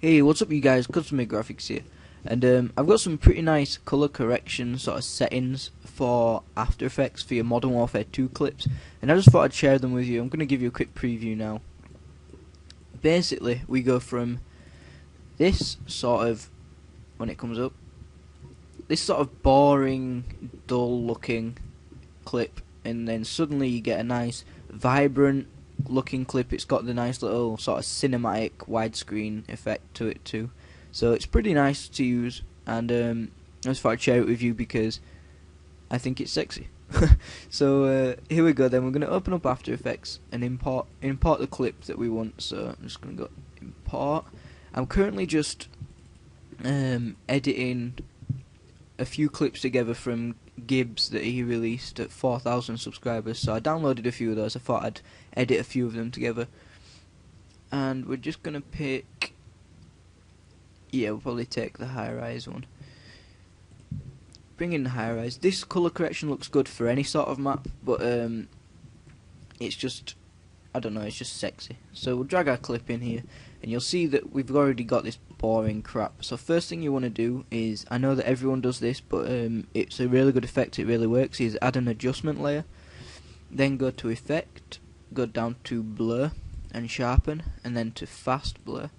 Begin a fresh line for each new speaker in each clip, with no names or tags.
Hey, what's up you guys, Custom Graphics here, and I've got some pretty nice colour correction sort of settings for After Effects for your Modern Warfare 2 clips, and I just thought I'd share them with you. I'm going to give you a quick preview now. Basically, we go from this sort of, when it comes up, this sort of boring, dull looking clip, and then suddenly you get a nice, vibrant looking clip. It's got the nice little sort of cinematic widescreen effect to it too, so it's pretty nice to use, and I just thought I'd share it with you because I think it's sexy. So here we go then. We're going to open up After Effects and import the clip that we want. So I'm just going to go import. I'm currently just editing a few clips together from Gibbs that he released at 4,000 subscribers, so I downloaded a few of those. I thought I'd edit a few of them together, and we're just gonna pick, we'll probably take the high-rise one. Bring in the high-rise. This colour correction looks good for any sort of map, but it's just, I don't know, it's just sexy. So we'll drag our clip in here, and you'll see that we've already got this boring crap. So first thing you want to do is, I know that everyone does this, but it's a really good effect, it really works, is add an adjustment layer. Then go to Effect, go down to Blur and Sharpen, and then to Fast Blur.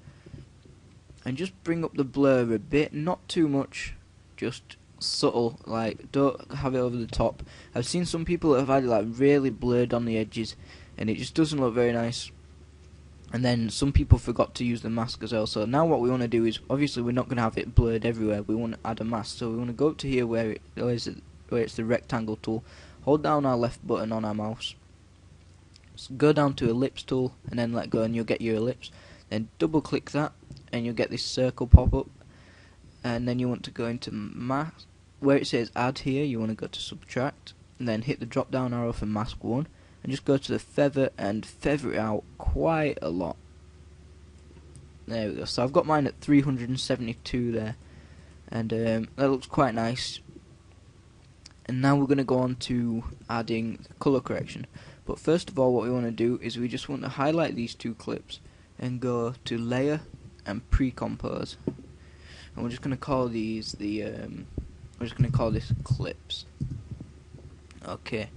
And just bring up the blur a bit, not too much, just subtle, like don't have it over the top. I've seen some people that have had it like really blurred on the edges, and it just doesn't look very nice. And then some people forgot to use the mask as well. So now what we want to do is, obviously we're not going to have it blurred everywhere, we want to add a mask. So we want to go up to here where it's the rectangle tool, hold down our left button on our mouse, so go down to ellipse tool and then let go, and you'll get your ellipse. Then double click that and you'll get this circle pop up, and then you want to go into mask, where it says add here you want to go to subtract, and then hit the drop down arrow for mask 1, and just go to the feather and feather it out quite a lot. There we go. So I've got mine at 372 there, and that looks quite nice. And now we're going to go on to adding the colour correction. But first of all, what we want to do is we just want to highlight these two clips and go to Layer and Pre-Compose. And we're just going to call these we're just going to call this Clips. Okay.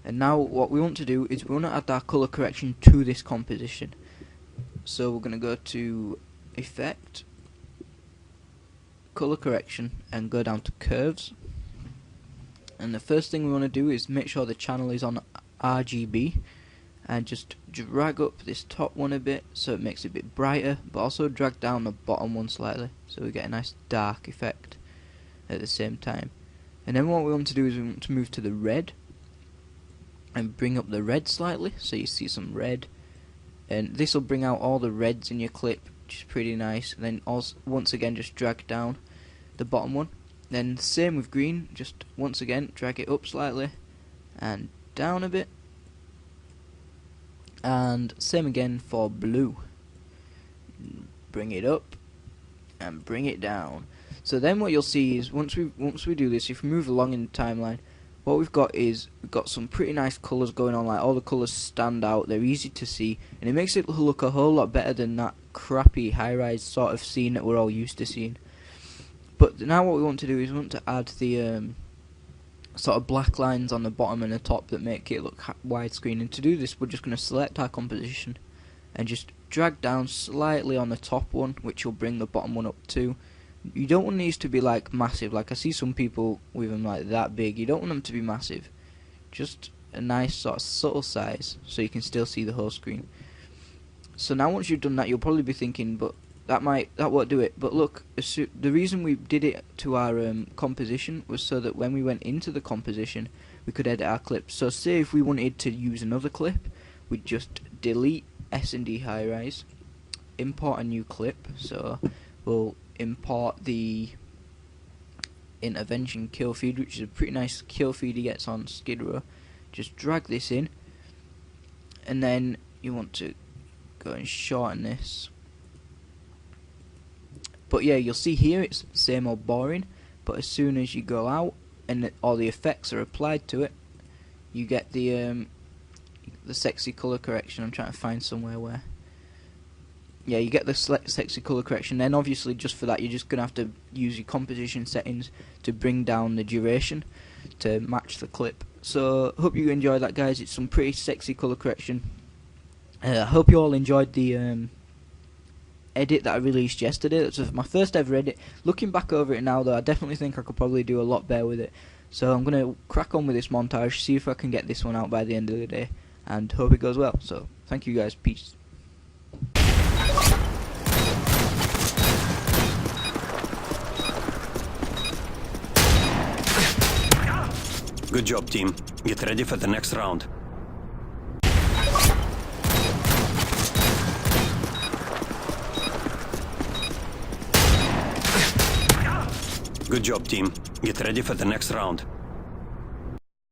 And now what we want to do is we want to add our colour correction to this composition. So we're going to go to Effect, Colour Correction, and go down to Curves. And the first thing we want to do is make sure the channel is on RGB, and just drag up this top one a bit so it makes it a bit brighter, but also drag down the bottom one slightly so we get a nice dark effect at the same time. And then what we want to do is we want to move to the red and bring up the red slightly so you see some red, and this will bring out all the reds in your clip, which is pretty nice. And then also, once again, just drag down the bottom one. Then same with green, just once again drag it up slightly and down a bit, and same again for blue, bring it up and bring it down. So then what you'll see is once we do this, if we move along in the timeline, what we've got is we've got some pretty nice colours going on. Like all the colours stand out, they're easy to see, and it makes it look a whole lot better than that crappy high-rise sort of scene that we're all used to seeing. But now what we want to do is we want to add the sort of black lines on the bottom and the top that make it look widescreen. And to do this, we're just going to select our composition and just drag down slightly on the top one, which will bring the bottom one up too. You don't want these to be like massive, like I see some people with them like that big. You don't want them to be massive, just a nice sort of subtle size so you can still see the whole screen. So now once you've done that, you'll probably be thinking, but that won't do it. But look, the reason we did it to our composition was so that when we went into the composition we could edit our clips. So say if we wanted to use another clip, we'd just delete S&D high rise, import a new clip. So we'll import the intervention kill feed, which is a pretty nice kill feed he gets on Skid Row. Just drag this in, and then you want to go and shorten this. But yeah, you'll see here it's same old boring, but as soon as you go out and all the effects are applied to it, you get the sexy colour correction. I'm trying to find somewhere where yeah, you get the sexy colour correction. Then obviously just for that you're just going to have to use your composition settings to bring down the duration to match the clip. So hope you enjoyed that, guys. It's some pretty sexy colour correction. I hope you all enjoyed the edit that I released yesterday. That's my first ever edit. Looking back over it now though, I definitely think I could probably do a lot better with it. So I'm going to crack on with this montage, see if I can get this one out by the end of the day, and hope it goes well. So thank you guys, peace.
Good job, team. Get ready for the next round. Good job, team. Get ready for the next round.